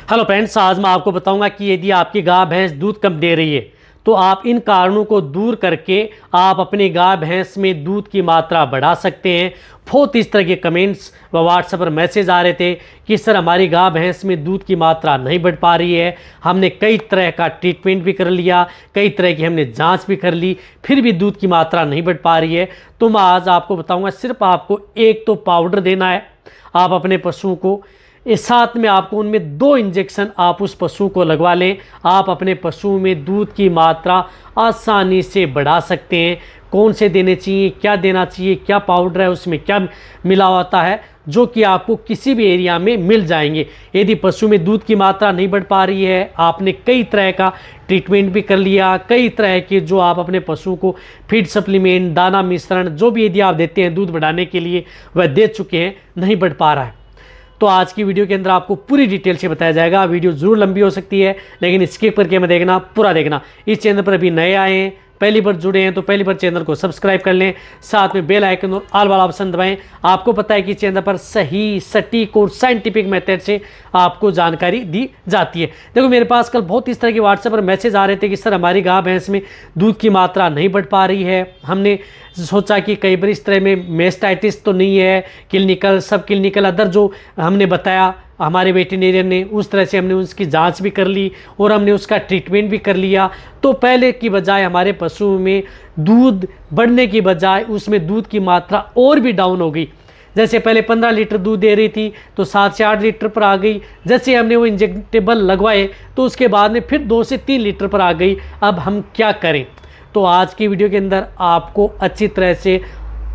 Hello friends, आज मैं आपको बताऊंगा कि यदि आपकी गाय भैंस दूध कम दे रही है तो आप इन कारणों को दूर करके आप अपनी गाय भैंस में दूध की मात्रा बढ़ा सकते हैं। बहुत इस तरह के कमेंट्स व व्हाट्सएप पर मैसेज आ रहे थे कि सर हमारी गाय भैंस में दूध की मात्रा नहीं बढ़ पा रही है, हमने कई तरह का ट्रीटमेंट भी कर लिया, कई तरह की हमने जांच भी कर ली, फिर भी दूध की मात्रा नहीं बढ़ पा रही है। तो मैं आज आपको बताऊंगा, सिर्फ आपको एक तो पाउडर देना है आप अपने पशुओं को, इस साथ में आपको उनमें 2 इंजेक्शन आप उस पशु को लगवा लें। आप अपने पशु में दूध की मात्रा आसानी से बढ़ा सकते हैं। कौन से देने चाहिए, क्या देना चाहिए, क्या पाउडर है, उसमें क्या मिला होता है, जो कि आपको किसी भी एरिया में मिल जाएंगे। यदि पशु में दूध की मात्रा नहीं बढ़ पा रही है, आपने कई तरह का ट्रीटमेंट भी कर लिया, कई तरह के जो आप अपने पशु को फीड सप्लीमेंट, दाना मिश्रण जो भी यदि आप देते हैं दूध बढ़ाने के लिए वह दे चुके हैं, नहीं बढ़ पा रहा है, तो आज की वीडियो के अंदर आपको पूरी डिटेल से बताया जाएगा। वीडियो जरूर लंबी हो सकती है, लेकिन स्किप करके मत देखना, पूरा देखना। इस चैनल पर अभी नए आए हैं, पहली बार जुड़े हैं तो पहली बार चैनल को सब्सक्राइब कर लें, साथ में बेल आइकन और ऑल वाला ऑप्शन दबाएं। आपको पता है कि चैनल पर सही, सटीक और साइंटिफिक मेथड से आपको जानकारी दी जाती है। देखो, मेरे पास कल बहुत इस तरह के व्हाट्सएप पर मैसेज आ रहे थे कि सर हमारी गाय भैंस में दूध की मात्रा नहीं बढ़ पा रही है। हमने सोचा कि कई बार इस तरह में मेस्टाइटिस तो नहीं है, क्लिनिकल सब क्लिनिकल अदर जो हमने बताया हमारे वेटरनरियन ने, उस तरह से हमने उसकी जांच भी कर ली और हमने उसका ट्रीटमेंट भी कर लिया। तो पहले की बजाय हमारे पशु में दूध बढ़ने की बजाय उसमें दूध की मात्रा और भी डाउन हो गई। जैसे पहले 15 लीटर दूध दे रही थी तो 7 से 8 लीटर पर आ गई। जैसे हमने वो इंजेक्टेबल लगवाए तो उसके बाद में फिर 2 से 3 लीटर पर आ गई। अब हम क्या करें? तो आज की वीडियो के अंदर आपको अच्छी तरह से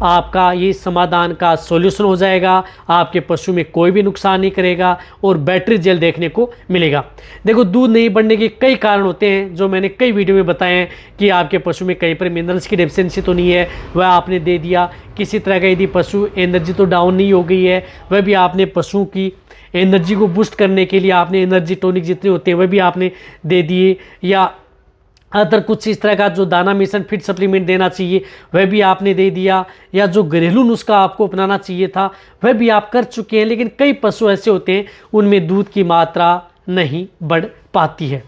आपका ये समाधान का सॉल्यूशन हो जाएगा। आपके पशु में कोई भी नुकसान नहीं करेगा और बैटरी जेल देखने को मिलेगा। देखो, दूध नहीं बढ़ने के कई कारण होते हैं जो मैंने कई वीडियो में बताए हैं कि आपके पशु में कहीं पर मिनरल्स की डेफिशिएंसी तो नहीं है, वह आपने दे दिया। किसी तरह का यदि पशु एनर्जी तो डाउन नहीं हो गई है, वह भी आपने पशु की एनर्जी को बूस्ट करने के लिए आपने एनर्जी टॉनिक जितने होते हैं वह भी आपने दे दिए, या अदर कुछ इस तरह का जो दाना मिश्रण फीड सप्लीमेंट देना चाहिए वह भी आपने दे दिया, या जो घरेलू नुस्खा आपको अपनाना चाहिए था वह भी आप कर चुके हैं। लेकिन कई पशु ऐसे होते हैं उनमें दूध की मात्रा नहीं बढ़ पाती है।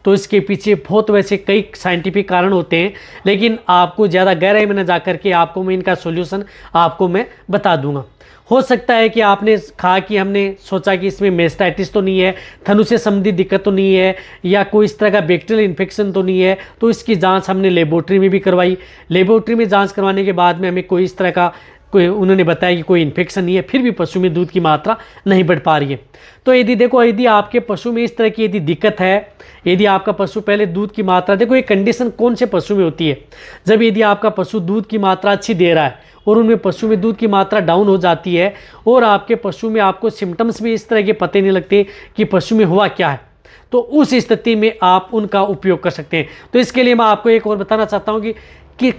तो इसके पीछे बहुत वैसे कई साइंटिफिक कारण होते हैं, लेकिन आपको ज़्यादा गहराई में न जा करके आपको मैं इनका सॉल्यूशन आपको मैं बता दूंगा। हो सकता है कि आपने कहा कि हमने सोचा कि इसमें मेस्टाइटिस तो नहीं है, थनु से संबंधित दिक्कत तो नहीं है, या कोई इस तरह का बैक्टीरियल इन्फेक्शन तो नहीं है। तो इसकी जांच हमने लेबोरेटरी में भी करवाई। लेबोरेटरी में जांच करवाने के बाद में हमें कोई इस तरह का उन्होंने बताया कि कोई इन्फेक्शन नहीं है, फिर भी पशु में दूध की मात्रा नहीं बढ़ पा रही है। तो यदि आपके पशु में इस तरह की यदि दिक्कत है, यदि आपका पशु पहले दूध की मात्रा, देखो ये कंडीशन कौन से पशु में होती है, जब यदि आपका पशु दूध की मात्रा अच्छी दे रहा है और उनमें पशु में दूध की मात्रा डाउन हो जाती है और आपके पशु में आपको सिम्टम्स भी इस तरह के पते नहीं लगते कि पशु में हुआ क्या है, तो उस स्थिति में आप उनका उपयोग कर सकते हैं। तो इसके लिए मैं आपको एक और बताना चाहता हूँ कि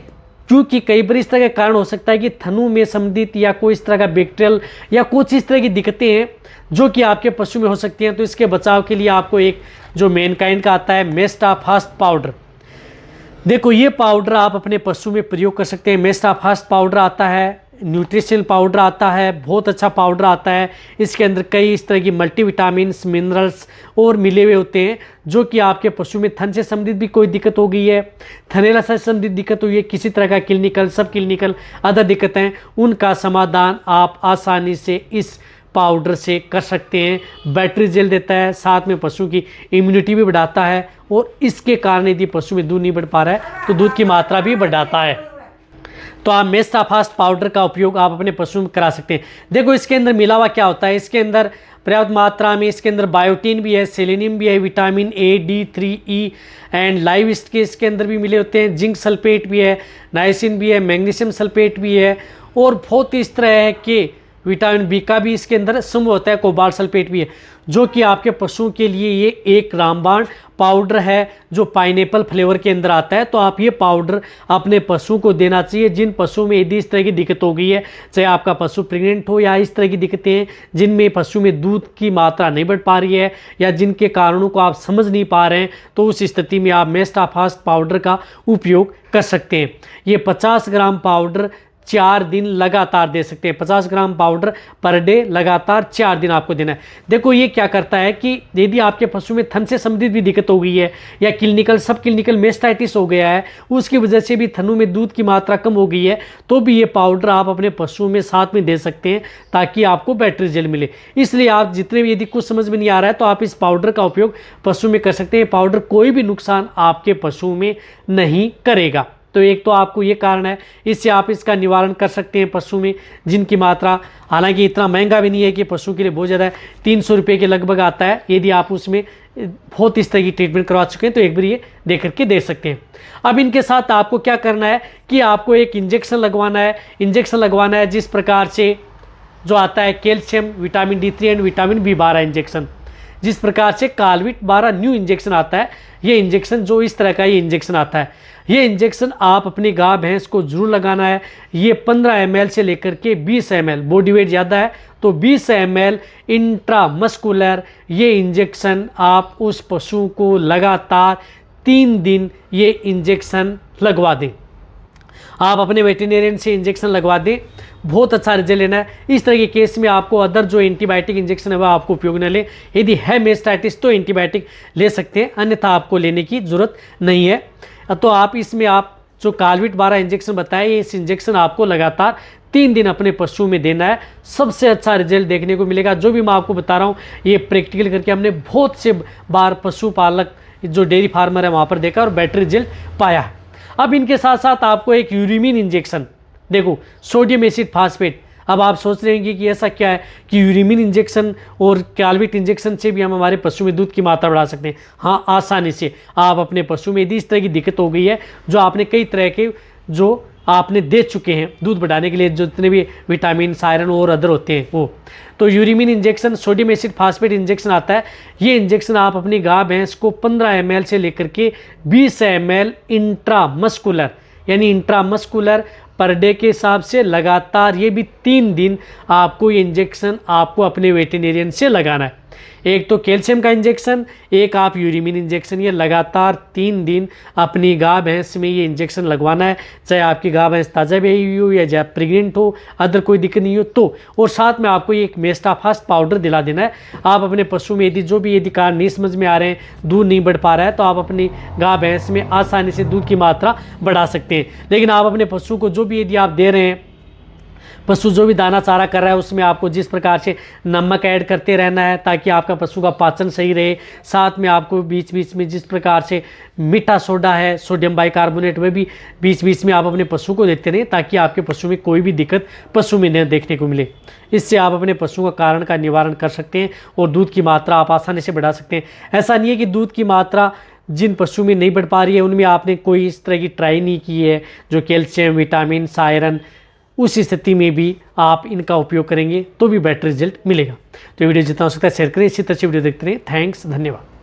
क्योंकि कई बार इस तरह का कारण हो सकता है कि थनु में संबंधित या कोई इस तरह का बैक्टीरियल या कुछ इस तरह की दिक्कतें हैं जो कि आपके पशु में हो सकती हैं। तो इसके बचाव के लिए आपको एक जो मैनकाइंड का आता है मेस्टाफास्ट पाउडर, देखो ये पाउडर आप अपने पशु में प्रयोग कर सकते हैं। मेस्टाफास्ट पाउडर आता है, न्यूट्रिशन पाउडर आता है, बहुत अच्छा पाउडर आता है। इसके अंदर कई इस तरह की मल्टीविटामिन्स, मिनरल्स और मिले हुए होते हैं जो कि आपके पशु में थन से संबंधित भी कोई दिक्कत हो गई है, थनैला से संबंधित दिक्कत हुई है, किसी तरह का क्लिनिकल सब क्लिनिकल अदर दिक्कतें, उनका समाधान आप आसानी से इस पाउडर से कर सकते हैं। बैटरी जेल देता है, साथ में पशु की इम्यूनिटी भी बढ़ाता है और इसके कारण यदि पशु में दूध नहीं बढ़ पा रहा है तो दूध की मात्रा भी बढ़ाता है। तो आप मेस्टाफास्ट पाउडर का उपयोग आप अपने पशु में करा सकते हैं। देखो इसके अंदर मिला हुआ क्या होता है, इसके अंदर पर्याप्त मात्रा में इसके अंदर बायोटीन भी है, सेलेनियम भी है, vitamin A, D3, E and live के इसके अंदर भी मिले होते हैं, जिंक सल्फेट भी है, नाइसिन भी है, मैग्नीशियम सल्फेट भी है और बहुत इस तरह है कि विटामिन बी का भी इसके अंदर समूह होता है, कोबाल्ट सल्फेट भी है, जो कि आपके पशुओं के लिए ये एक रामबाण पाउडर है जो पाइनएप्पल फ्लेवर के अंदर आता है। तो आप ये पाउडर अपने पशु को देना चाहिए जिन पशुओं में यदि इस तरह की दिक्कत हो गई है, चाहे आपका पशु प्रेग्नेंट हो या इस तरह की दिक्कतें हैं जिनमें पशु में दूध की मात्रा नहीं बढ़ पा रही है या जिनके कारणों को आप समझ नहीं पा रहे हैं, तो उस स्थिति में आप मेस्टाफास्ट पाउडर का उपयोग कर सकते हैं। ये 50 ग्राम पाउडर 4 दिन लगातार दे सकते हैं। 50 ग्राम पाउडर पर डे लगातार 4 दिन आपको देना है। देखो ये क्या करता है कि यदि आपके पशु में थन से संबंधित भी दिक्कत हो गई है या क्लिनिकल सब क्लिनिकल मेस्टाइटिस हो गया है, उसकी वजह से भी थनों में दूध की मात्रा कम हो गई है, तो भी ये पाउडर आप अपने पशुओं में साथ में दे सकते हैं ताकि आपको बेटर रिजल्ट मिले। इसलिए आप जितने भी, यदि कुछ समझ में नहीं आ रहा है तो आप इस पाउडर का उपयोग पशु में कर सकते हैं। पाउडर कोई भी नुकसान आपके पशु में नहीं करेगा। तो एक तो आपको ये कारण है, इससे आप इसका निवारण कर सकते हैं पशु में जिनकी मात्रा, हालांकि इतना महंगा भी नहीं है कि पशु के लिए बहुत ज़्यादा है, 300 रुपये के लगभग आता है। यदि आप उसमें बहुत इस तरह की ट्रीटमेंट करवा चुके हैं तो एक बार ये दे करके दे सकते हैं। अब इनके साथ आपको क्या करना है कि आपको एक इंजेक्शन लगवाना है जिस प्रकार से जो आता है calcium, vitamin D3 and vitamin B12 injection, जिस प्रकार से कालविट 12 न्यू इंजेक्शन आता है। ये इंजेक्शन जो इस तरह का ये इंजेक्शन आता है, ये इंजेक्शन आप अपनी गाय भैंस को जरूर लगाना है। ये 15 ml से लेकर के 20 ml, बॉडी वेट ज़्यादा है तो 20 ml इंट्रामस्कुलर ये इंजेक्शन आप उस पशु को लगातार 3 दिन ये इंजेक्शन लगवा दें। आप अपने वेटेरिनेरियन से इंजेक्शन लगवा दें, बहुत अच्छा रिजल्ट लेना है। इस तरह के केस में आपको अदर जो एंटीबायोटिक इंजेक्शन है वह आपको उपयोग न लें। यदि है मेस्टाइटिस तो एंटीबायोटिक ले सकते हैं, अन्यथा आपको लेने की ज़रूरत नहीं है। तो आप इसमें आप जो कालविट 12 इंजेक्शन बताए, इस इंजेक्शन आपको लगातार 3 दिन अपने पशु में देना है। सबसे अच्छा रिजल्ट देखने को मिलेगा। जो भी मैं आपको बता रहा हूँ ये प्रैक्टिकल करके हमने बहुत से बार पशुपालक जो डेयरी फार्मर है वहाँ पर देखा और बेटर रिजल्ट पाया है। अब इनके साथ साथ आपको एक यूरिमीन इंजेक्शन, देखो सोडियम एसिड फास्फेट। अब आप सोच रहे हैं कि ऐसा क्या है कि यूरिमीन इंजेक्शन और कालविट इंजेक्शन से भी हम हमारे पशु में दूध की मात्रा बढ़ा सकते हैं। हाँ, आसानी से आप अपने पशु में यदि इस तरह की दिक्कत हो गई है, जो आपने कई तरह के जो आपने दे चुके हैं दूध बढ़ाने के लिए, जितने भी विटामिन, आयरन और अदर होते हैं वो, तो यूरिमीन injection, sodium acid phosphate injection आता है। ये इंजेक्शन आप अपनी गाय भैंस को 15 ml से लेकर के 20 ml इंट्रामस्कुलर, यानी इंट्रामस्कुलर पर डे के हिसाब से लगातार, ये भी 3 दिन आपको ये इंजेक्शन आपको अपने वेटेरिनेरियन से लगाना है। एक तो कैल्शियम का इंजेक्शन, एक आप यूरिमीन इंजेक्शन, ये लगातार 3 दिन अपनी गाय भैंस में ये इंजेक्शन लगवाना है। चाहे आपकी गाय भैंस ताज़ा भी हुई हो या जब प्रेग्नेंट हो, अदर कोई दिक्कत नहीं हो तो। और साथ में आपको ये एक मेस्टाफास्ट पाउडर दिला देना है। आप अपने पशु में यदि कारण नहीं समझ में आ रहे हैं, दूध नहीं बढ़ पा रहा है, तो आप अपनी गाय भैंस में आसानी से दूध की मात्रा बढ़ा सकते हैं। लेकिन आप अपने पशु को जो भी यदि आप दे रहे हैं, पशु जो भी दाना चारा कर रहा है उसमें आपको जिस प्रकार से नमक ऐड करते रहना है ताकि आपका पशु का पाचन सही रहे। साथ में आपको बीच बीच में जिस प्रकार से मीठा सोडा है, सोडियम बाइकार्बोनेट, वह भी बीच बीच में आप अपने पशु को देते रहें ताकि आपके पशु में कोई भी दिक्कत पशु में न देखने को मिले। इससे आप अपने पशु का कारण का निवारण कर सकते हैं और दूध की मात्रा आप आसानी से बढ़ा सकते हैं। ऐसा नहीं है कि दूध की मात्रा जिन पशु में नहीं बढ़ पा रही है उनमें आपने कोई इस तरह की ट्राई नहीं की है, जो कैल्शियम, विटामिन, आयरन, उस स्थिति में भी आप इनका उपयोग करेंगे तो भी बेटर रिजल्ट मिलेगा। तो वीडियो जितना हो सकता है शेयर करें। इसी तरह से वीडियो देखते रहें। थैंक्स, धन्यवाद।